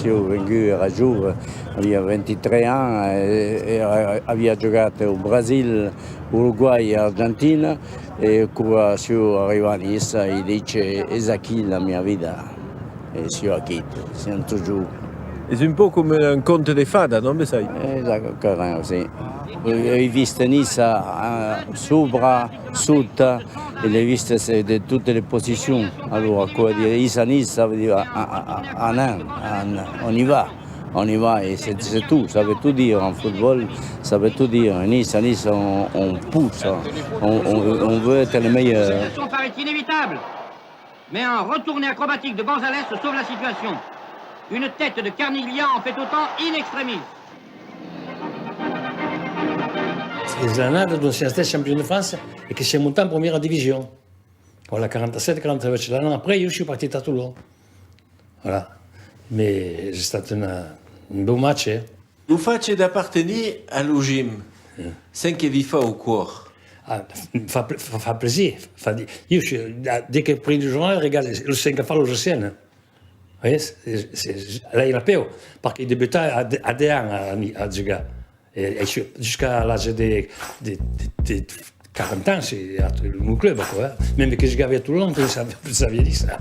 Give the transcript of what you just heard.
Io vengo giù, avevo 23 anni e avevo giocato in Brasile, Uruguay e Argentina e quando sono arrivato a Nice e dice è qui la mia vita e sono qui, sono toujours. C'est un peu comme un conte de fada, non? Sai? Esatto, sì. Ho visto Nice sopra, sotto e le viste di tutte le posizioni. Allora, come dire, Nice, ça veut dire on y va. On y va et c'est tout, ça veut tout dire en football, ça veut tout dire. Nice, on pousse, on veut être le meilleur. La situation paraît inévitable, mais un retourné acrobatique de Gonzalez sauve la situation. Une tête de Carniglia en fait autant in extremis. Les années dont c'est resté champion de France et que c'est monté en première division. Voilà, 47-48. L'année après, je suis parti à Toulon. Voilà. Mais c'était un beau match. Hein. Vous faites d'appartenir à l'OGM, c'est que vi fa au cuore. Ah, fa plaisir. Io, dès que je prends le journal, regarde le 5 fa l'Océane. Oui, c'est l'européen, parce qu'il débutait à 10 ans à jouer. Et jusqu'à l'âge de 40 ans, c'est mon club. Quoi. Même que je jouais à Toulon, vous saviez dire ça.